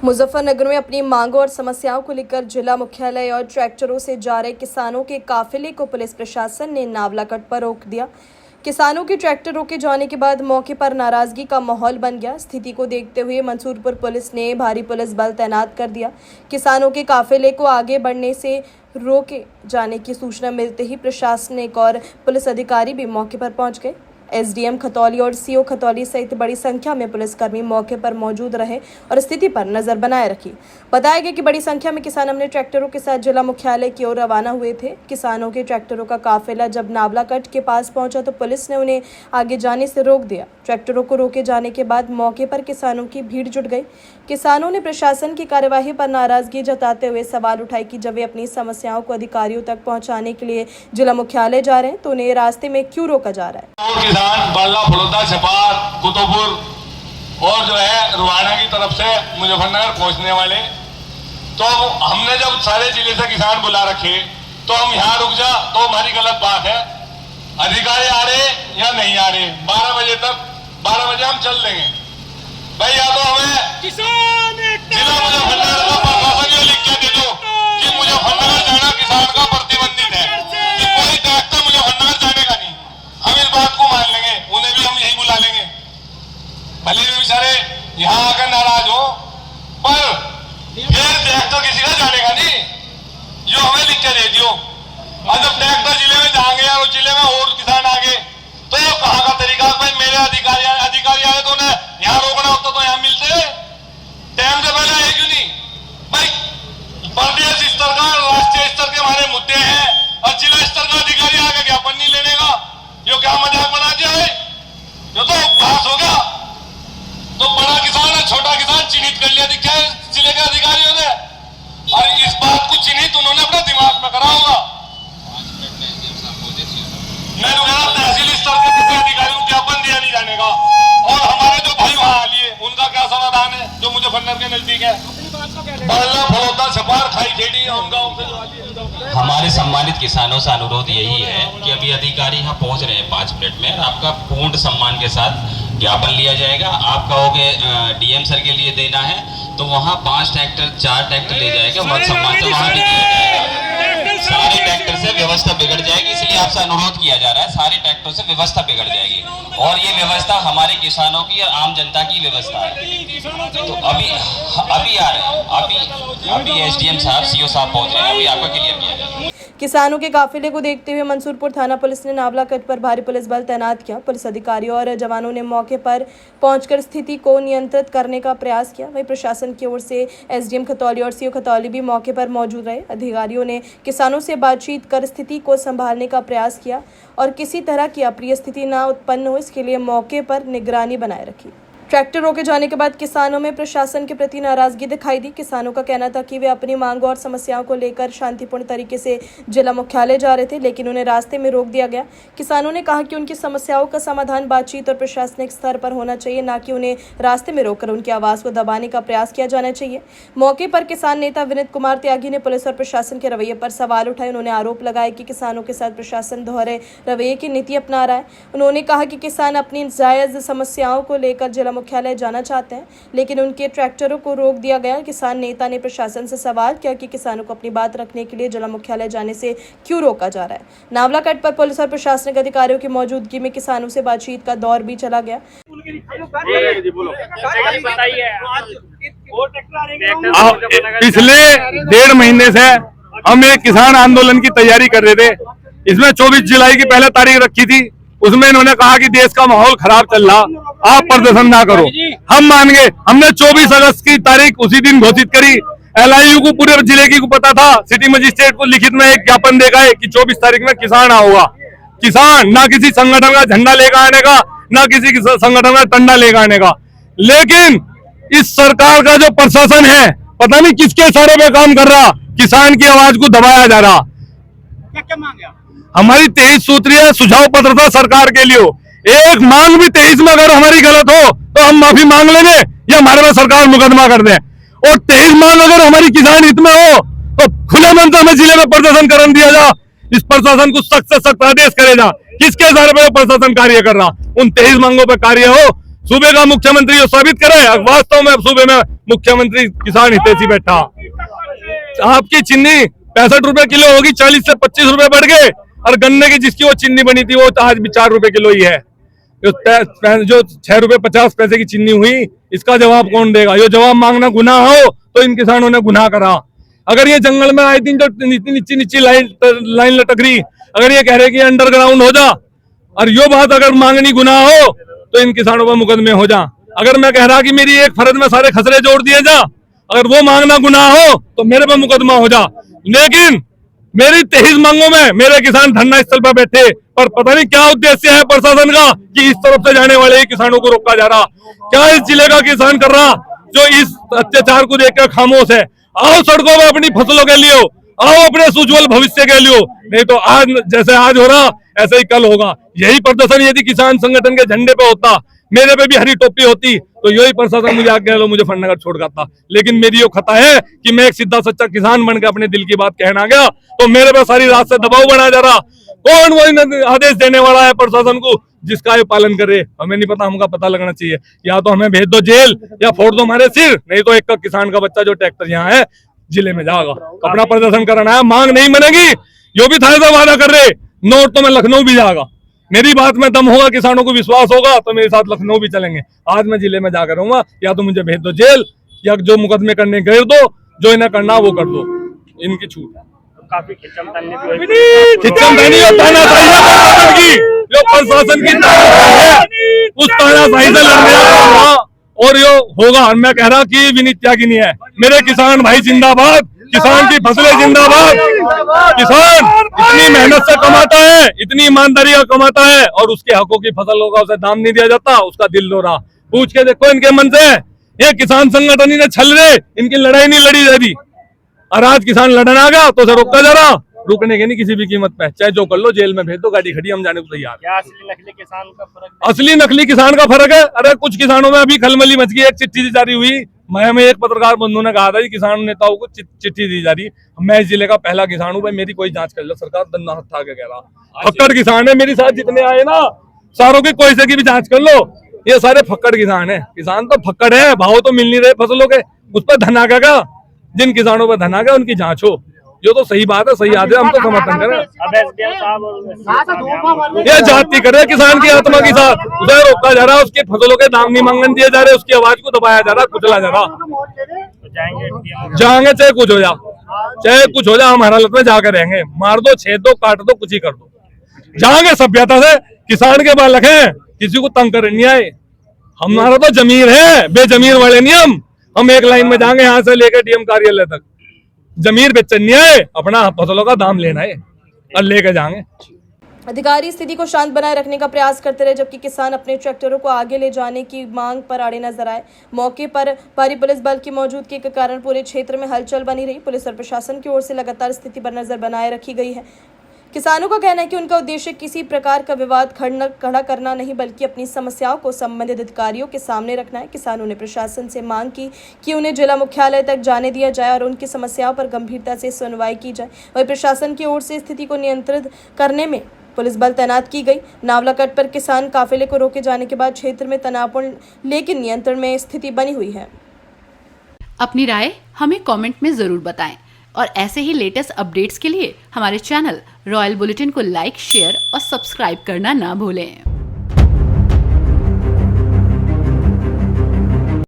मुजफ्फरनगर में अपनी मांगों और समस्याओं को लेकर जिला मुख्यालय और ट्रैक्टरों से जा रहे किसानों के काफिले को पुलिस प्रशासन ने नावला कट पर रोक दिया। किसानों के ट्रैक्टर रोके जाने के बाद मौके पर नाराजगी का माहौल बन गया। स्थिति को देखते हुए मंसूरपुर पुलिस ने भारी पुलिस बल तैनात कर दिया। किसानों के काफिले को आगे बढ़ने से रोके जाने की सूचना मिलते ही प्रशासनिक और पुलिस अधिकारी भी मौके पर पहुंच गए। एसडीएम खतौली और सीओ खतौली सहित बड़ी संख्या में पुलिसकर्मी मौके पर मौजूद रहे और स्थिति पर नजर बनाए रखी। बताया गया कि बड़ी संख्या में किसान अपने ट्रैक्टरों के साथ जिला मुख्यालय की ओर रवाना हुए थे। किसानों के ट्रैक्टरों का काफिला जब नावला कट के पास पहुंचा तो पुलिस ने उन्हें आगे जाने से रोक दिया। ट्रैक्टरों को रोके जाने के बाद मौके पर किसानों की भीड़ जुट गई। किसानों ने प्रशासन की कार्यवाही पर नाराजगी जताते हुए सवाल उठाए कि जब वे अपनी समस्याओं को अधिकारियों तक पहुंचाने के लिए जिला मुख्यालय जा रहे हैं तो उन्हें रास्ते में क्यों रोका जा रहा है। किसान बाला फलोदा छपार कुतुबपुर और जो है रुहाना की तरफ से मुजफ्फरनगर पहुंचने वाले, तो हमने जब सारे जिले से किसान बुला रखे तो हम यहाँ रुक जा तो हमारी गलत बात है। अधिकारी आ रहे या नहीं आ रहे, 12 बजे तक 12 बजे हम चल देंगे भाई। या तो हमें जिला मुजफ्फरनगर का प्रशासन ये लिख के दे दो कि मुजफ्फरनगर जाना किसान का प्रतिबंधित है, कि कोई ट्रैक्टर मुजफ्फरनगर जाने का नहीं। हम इस बात को मान लेंगे, उन्हें भी हम यही बुला लेंगे, भले भी बेचारे यहाँ आकर नाराज हो, पर फिर ट्रैक्टर किसी का जाने का नहीं, जो हमें लिख के दे दियो। और जब ट्रैक्टर जिले में जाएंगे और जिले में और किसान आगे तो कहाँ का तरीका। भाई मेरे अधिकारी आए तो उन्हें यहाँ रोकना होता तो यहाँ मिलते टाइम से पहले आए क्यों नहीं। भाई प्रदेश स्तर का राष्ट्रीय स्तर के हमारे मुद्दे हैं और जिला स्तर का अधिकारी आगे ज्ञापन नहीं लेने का, यो क्या मजाक बना दिया है। यो तो बहस हो गया, तो बड़ा किसान है छोटा किसान चिन्हित कर लिया दिखा है जिले के अधिकारियों ने, और इस बात को चिन्हित उन्होंने अपने दिमाग में करा होगा। मैं तहसील स्तर के किसी अधिकारी को ज्ञापन दिया नहीं जाने का, और हमारे जो भाई वहां लिए उनका क्या समाधान है जो मुजफ्फरनगर के नजदीक है। बल्ला फलोदा छपार खाई खेड़ी गाँव से हमारे सम्मानित किसानों से अनुरोध यही है कि अभी अधिकारी यहाँ पहुँच रहे हैं 5 मिनट में, आपका पूर्ण सम्मान के साथ ज्ञापन लिया जाएगा। आप कहोगे डीएम सर के लिए देना है तो वहाँ 5 ट्रैक्टर 4 ट्रैक्टर ले जाएगा, बहुत सम्मान से वहाँ भी दिया जाएगा। सारे ट्रैक्टर से व्यवस्था बिगड़ जाएगी, इसलिए आपसे अनुरोध किया जा रहा है, सारे ट्रैक्टर से व्यवस्था बिगड़ जाएगी। और ये व्यवस्था हमारे किसानों की और आम जनता की व्यवस्था है। तो अभी आ रहे हैं, अभी एसडीएम साहब सीओ साहब पहुंच रहे हैं, अभी आपका क्लियर किया जाएगा। किसानों के काफिले को देखते हुए मंसूरपुर थाना पुलिस ने नावला कट पर भारी पुलिस बल तैनात किया। पुलिस अधिकारियों और जवानों ने मौके पर पहुंचकर स्थिति को नियंत्रित करने का प्रयास किया। वहीं प्रशासन की ओर से एसडीएम खतौली और सीओ खतौली भी मौके पर मौजूद रहे। अधिकारियों ने किसानों से बातचीत कर स्थिति को संभालने का प्रयास किया और किसी तरह की अप्रिय स्थिति न उत्पन्न हो इसके लिए मौके पर निगरानी बनाए रखी। ट्रैक्टर रोके जाने के बाद किसानों में प्रशासन के प्रति नाराजगी दिखाई दी। किसानों का कहना था कि वे अपनी मांगों और समस्याओं को लेकर शांतिपूर्ण तरीके से जिला मुख्यालय जा रहे थे, लेकिन उन्हें रास्ते में रोक दिया गया। किसानों ने कहा कि उनकी समस्याओं का समाधान बातचीत और प्रशासनिक स्तर पर होना चाहिए, न कि उन्हें रास्ते में रोककर उनकी आवाज़ को दबाने का प्रयास किया जाना चाहिए। मौके पर किसान नेता विनीत कुमार त्यागी ने पुलिस और प्रशासन के रवैये पर सवाल उठाए। उन्होंने आरोप लगाया कि किसानों के साथ प्रशासन दोहरे रवैये की नीति अपना रहा है। उन्होंने कहा कि किसान अपनी जायज़ समस्याओं को लेकर जिला मुख्यालय जाना चाहते हैं, लेकिन उनके ट्रैक्टरों को रोक दिया गया। किसान नेता ने प्रशासन से सवाल किया कि किसानों को अपनी बात रखने के लिए जिला मुख्यालय जाने से क्यों रोका जा रहा है। नावला कट पर पुलिस और प्रशासनिक अधिकारियों की मौजूदगी में किसानों से बातचीत का दौर भी चला गया। पिछले 1.5 महीने से हम एक किसान आंदोलन की तैयारी कर रहे थे। इसमें 24 जुलाई की पहले तारीख रखी थी, उसमें इन्होंने कहा कि देश का माहौल खराब चल रहा, आप प्रदर्शन ना करो। हम मान गए, हमने 24 अगस्त की तारीख उसी दिन घोषित करी। एलआईयू को पूरे जिले की को पता था, सिटी मजिस्ट्रेट को लिखित में एक ज्ञापन देगा है कि 24 तारीख में किसान होगा। किसान ना किसी संगठन का झंडा लेकर आने का, ना किसी संगठन का डंडा लेकर आने का। लेकिन इस सरकार का जो प्रशासन है पता नहीं किसके इशारे पे काम कर रहा, किसान की आवाज को दबाया जा रहा। क्या मांगे? हमारी 23 सूत्रीय सुझाव पत्र था सरकार के लिए। एक मांग भी 23 में अगर हमारी गलत हो तो हम माफी मांग लेंगे या हमारे पर सरकार मुकदमा कर दे। और 23 मांग अगर हमारी किसान हित में हो तो खुले मन से हमें जिले में प्रदर्शन करने दिया जा। इस प्रशासन को सख्त से सख्त आदेश करे जा, किसके इशारे पे प्रशासन कार्य कर रहा, उन 23 मांगों पर कार्य हो। सूबे का मुख्यमंत्री साबित करे वास्तव में सूबे में मुख्यमंत्री किसान हितैषी बैठा। आपकी चीनी 65 रुपए किलो होगी, 40 से 25 रुपए बढ़ गए, और गन्ने की जिसकी वो चीनी बनी थी वो आज भी 4 रुपए किलो ही है। जो 6 रुपए 50 पैसे की चीनी हुई, इसका जवाब कौन देगा? ये जवाब मांगना गुनाह हो तो इन किसानों ने गुनाह करा। अगर ये जंगल में आए दिन जो नीची नीची लाइन लटक रही, अगर ये कह रहे कि अंडरग्राउंड हो जा, और यो बात अगर मांगनी गुनाह हो तो इन किसानों पर मुकदमे हो जा। अगर मैं कह रहा कि मेरी एक फर्ज में सारे खसरे जोड़ दिए जा, अगर वो मांगना गुनाह हो तो मेरे पे मुकदमा हो जा। लेकिन मेरी 23 मांगों में मेरे किसान धरना स्थल पर बैठे, पर पता नहीं क्या उद्देश्य है प्रशासन का कि इस तरफ से जाने वाले ही किसानों को रोका जा रहा। क्या इस जिले का किसान कर रहा जो इस अत्याचार को देखकर खामोश है? आओ सड़कों में अपनी फसलों के लिए, आओ अपने उज्जवल भविष्य के लिए, नहीं तो आज जैसे आज हो रहा ऐसे ही कल होगा। यही प्रदर्शन यदि किसान संगठन के झंडे पे होता, मेरे पे भी हरी टोपी होती, तो यही प्रशासन मुझे आगे लो मुझे फटनगर छोड़ करता। लेकिन मेरी यो खता है कि मैं एक सीधा सच्चा किसान बनकर अपने दिल की बात कहना गया, तो मेरे पे सारी रात से दबाव बनाया जा रहा। कौन वो आदेश देने वाला है प्रशासन को जिसका ये पालन करे? हमें नहीं पता, हमका पता लगना चाहिए। या तो हमें भेज दो जेल या फोड़ दो हमारे सिर, नहीं तो एक किसान का बच्चा जो ट्रैक्टर यहाँ है जिले में जाएगा, अपना प्रदर्शन करना है। मांग नहीं बनेगी, यो भी थाने से वादा कर रहे, नोट तो मैं लखनऊ भी जाएगा। मेरी बात में दम होगा, किसानों को विश्वास होगा तो मेरे साथ लखनऊ भी चलेंगे। आज मैं जिले में जाकर रहूंगा, या तो मुझे भेज दो जेल या जो मुकदमे करने गए दो, जो इन्हें करना वो कर दो, इनकी छूट है। काफी खिच्चमतानी भी हुई। खिच्चमतानी और तानाशाही की जो प्रशासन की तानाशाही है, उस तानाशाही से लड़ने होगा, और यो होगा। मैं कह रहा कि विनीत त्यागी नहीं है, मेरे किसान भाई जिंदाबाद, किसान की फसलें जिंदाबाद। किसान इतनी मेहनत से कमाता है, इतनी ईमानदारी का कमाता है, और उसके हकों की फसलों का उसे दाम नहीं दिया जाता, उसका दिल रो रहा। पूछ के देखो इनके मन से, ये किसान संगठन ही ने छल रहे, इनकी लड़ाई नहीं लड़ी जा रही। और आज किसान लड़ने आ गया तो उसे रोका जा रहा, रुकने के नहीं किसी भी कीमत पे, चाहे जो कर लो, जेल में भेज दो, गाड़ी खड़ी, हम जाने को तैयार। क्या असली नकली किसान का फर्क है? असली नकली किसान का फर्क है। अरे कुछ किसानों में अभी खलबली मच गई, एक चिट्ठी जारी हुई, मैं एक पत्रकार बंधु ने कहा था कि किसान नेताओं को चिट्ठी दी जा रही। मैं इस जिले का पहला किसान हूँ भाई, मेरी कोई जांच कर लो, सरकार दंदा हथा के कह रहा। फक्कड़ किसान है, मेरे साथ जितने आए ना सारों की कोई से की भी जांच कर लो, ये सारे फक्कड़ किसान है। किसान तो फक्कड़ है, भाव तो मिल नहीं रहे फसलों के, उस पर धन आ गया। जिन किसानों पर धन आ गया उनकी जांच हो, जो तो सही बात है, सही आदमी, हम तो समर्थन करें। अब एसडीएम साहब और ये जाति करे किसान की आत्मा के साथ, उसे रोका जा रहा, उसके फसलों के दाम नहीं मांगने दिए जा रहे, उसकी आवाज को दबाया जा रहा, कुचला जा रहा। तो जाएंगे चाहे कुछ हो जा, चाहे कुछ हो जा, हम हर हालत में जाकर रहेंगे। मार दो, छेद दो, काट दो, कुछ ही कर दो, जाएंगे सभ्यता से। किसान के बालक हैं, किसी को तंग कर नहीं आए। हमारा तो जमीर है, बेजमीर वाले नहीं। हम एक लाइन में जाएंगे यहाँ से लेकर डीएम कार्यालय तक। जमीर बेचन नहीं है, अपना फसलों का दाम लेना है और लेके जाएंगे। अधिकारी स्थिति को शांत बनाए रखने का प्रयास करते रहे, जबकि किसान अपने ट्रैक्टरों को आगे ले जाने की मांग पर अड़े नजर आए। मौके पर भारी पुलिस बल की मौजूदगी के कारण पूरे क्षेत्र में हलचल बनी रही। पुलिस और प्रशासन की ओर से लगातार स्थिति पर नजर बनाए रखी गई है। किसानों का कहना है कि उनका उद्देश्य किसी प्रकार का विवाद खड़ा करना नहीं, बल्कि अपनी समस्याओं को संबंधित अधिकारियों के सामने रखना है। किसानों ने प्रशासन से मांग की कि उन्हें जिला मुख्यालय तक जाने दिया जाए और उनकी समस्याओं पर गंभीरता से सुनवाई की जाए। वहीं प्रशासन की ओर से स्थिति को नियंत्रित करने में पुलिस बल तैनात की गई। नावला कट पर किसान काफिले को रोके जाने के बाद क्षेत्र में तनावपूर्ण लेकिन नियंत्रण में स्थिति बनी हुई है। अपनी राय हमें कमेंट में जरूर बताएं और ऐसे ही लेटेस्ट अपडेट्स के लिए हमारे चैनल रॉयल बुलेटिन को लाइक, शेयर और सब्सक्राइब करना ना भूलें।